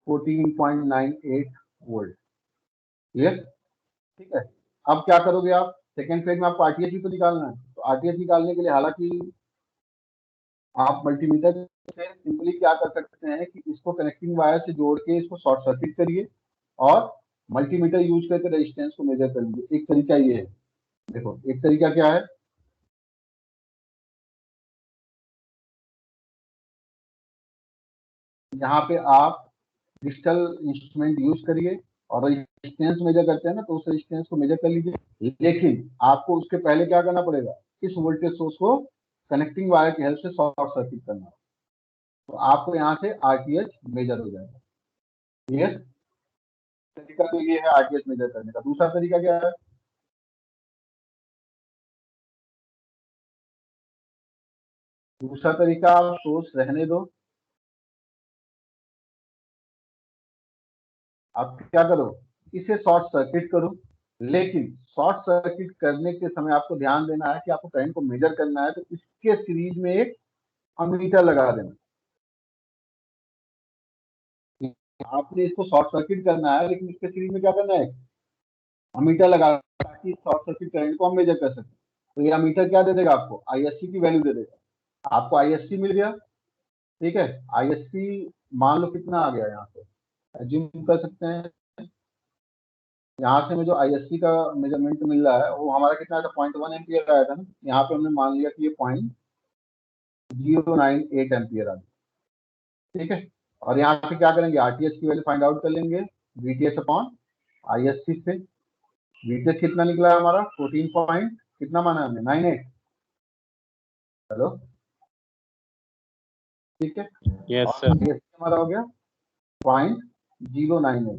Speaker 3: 14.98 वोल्ट। क्लियर? ठीक है। अब क्या करोगे आप, सेकेंड फेज में आपको RTH भी तो निकालना है। तो RTH निकालने के लिए हालांकि आप मल्टीमीटर से सिंपली क्या कर सकते हैं कि इसको कनेक्टिंग वायर से जोड़ के इसको शॉर्ट सर्किट करिए, और मल्टीमीटर यूज करके रेजिस्टेंस को मेजर कर लीजिए। एक तरीका ये है, देखो एक तरीका क्या है, यहाँ पे आप डिजिटल इंस्ट्रूमेंट यूज करिए और रेजिस्टेंस मेजर करते हैं ना, तो उस रेजिस्टेंस को मेजर कर लीजिए। लेकिन आपको उसके पहले क्या करना पड़ेगा, इस वोल्टेज सोर्स को कनेक्टिंग वायर की हेल्प से शॉर्ट सर्किट करना, तो आपको यहाँ से RTH मेजर हो जाएगा। क्लियर? तरीका तो ये है RTH मेजर करने का। दूसरा तरीका क्या है, दूसरा तरीका आप सोर्स रहने दो, आप क्या करो, इसे शॉर्ट सर्किट करो, लेकिन शॉर्ट सर्किट करने के समय आपको ध्यान देना है कि आपको करंट को मेजर करना है, तो इसके सीरीज में एक अमीटर लगा देना। आपने इसको शॉर्ट सर्किट करना है, लेकिन इसके सीरीज में क्या करना है, अमीटर लगा, ताकि शॉर्ट सर्किट करंट को हम मेजर कर सकें। तो ये अमीटर क्या दे देगा आपको, ISC की वैल्यू दे देगा। आपको ISC मिल गया, ठीक है। ISC मान लो कितना आ गया, यहाँ पे एज्यूम कर सकते हैं, यहाँ से में जो ISC का मेजरमेंट मिल रहा है वो हमारा कितना था 0.1 एम्पियर आया था ना, यहाँ पे हमने मान लिया कि ये 0.098 एम्पियर आ गया, ठीक है। और यहाँ पे क्या करेंगे, RTH की वैल्यू फाइंड आउट कर लेंगे VTH अपॉन ISC से। VTH कितना निकला है हमारा 14 पॉइंट कितना माना हमने 98। हेलो, ठीक है।
Speaker 1: यस
Speaker 3: और
Speaker 1: सर
Speaker 3: ISC हमारा हो गया 0.098,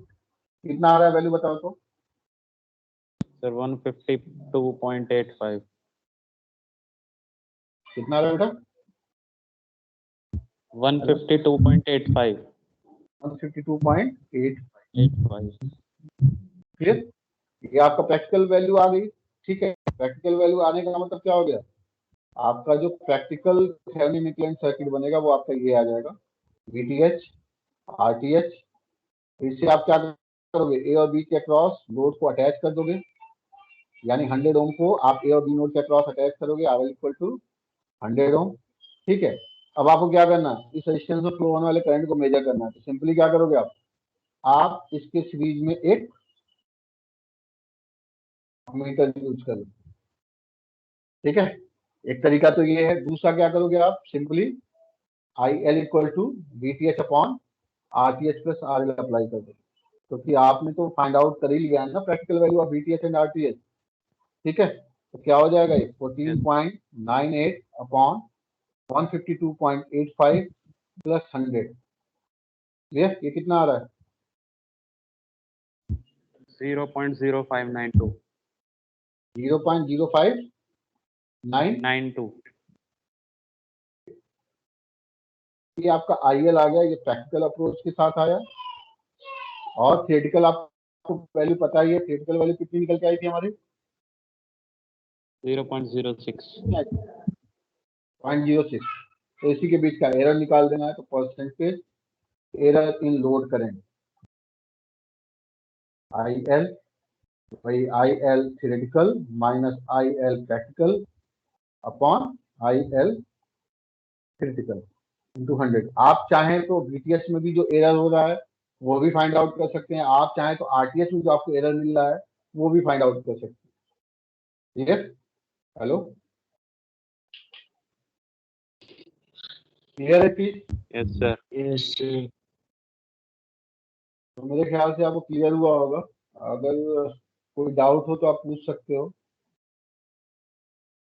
Speaker 3: कितना आ रहा है वैल्यू बताओ तो,
Speaker 1: सर 152.85
Speaker 3: कितना आ रहा है बेटा
Speaker 1: 152.85
Speaker 3: 152.8।
Speaker 1: 85
Speaker 3: क्लियर? ये आपका प्रैक्टिकल वैल्यू आ गई, ठीक है। प्रैक्टिकल वैल्यू आने का मतलब क्या हो गया, आपका जो प्रैक्टिकल थेवेनिन इक्विवेलेंट सर्किट बनेगा वो आपका ये आ जाएगा, VTH, RTH। इससे आप क्या करोगे, ए और बी के अक्रॉस लोड को अटैच कर दोगे, यानी 100 ओम को आप ए और बी नोड के अक्रॉस अटैच करोगे, RL इक्वल टू 100 ओम। ठीक है, अब आपको क्या करना है, इस रेजिस्टेंस में फ्लो होने वाले करंट को मेजर करना है। तो सिंपली क्या करोगे आप इसके सीरीज में एक मीटर यूज करो। ठीक है, एक तरीका तो ये है। दूसरा क्या करोगे आप, simply IL equal to VTH upon RTH plus RL apply कर दो, क्योंकि आपने तो फाइंड आउट कर ही लिया है ना practical value of VTH and RTH। ठीक है, तो क्या हो जाएगा, ये 14.98 अपॉन 152.85 प्लस 100। ये कितना आ रहा है,
Speaker 1: 0.0592
Speaker 3: 0.0592। ये आपका IL आ गया, ये प्रैक्टिकल अप्रोच के साथ आया। और थियोरेटिकल आपको वैल्यू पता ही है, थियोरेटिकल वैल्यू कितनी निकल के आई थी हमारी,
Speaker 1: 0.06।
Speaker 3: 0.06। तो इसी के बीच का एरर निकाल देना है। तो percentage error in load current, IL वही IL theoretical minus IL practical upon IL critical into 100। आप चाहें तो VTH में भी जो एरर हो रहा है वो भी फाइंड आउट कर सकते हैं, आप चाहें तो RTH में जो आपको एरर मिल रहा है वो भी फाइंड आउट कर सकते हैं। ठीक है, हेलो, क्लियर है चीज?
Speaker 1: Yes sir.
Speaker 2: यस
Speaker 3: तो मेरे ख्याल से आपको क्लियर हुआ होगा। अगर कोई डाउट हो तो आप पूछ सकते हो।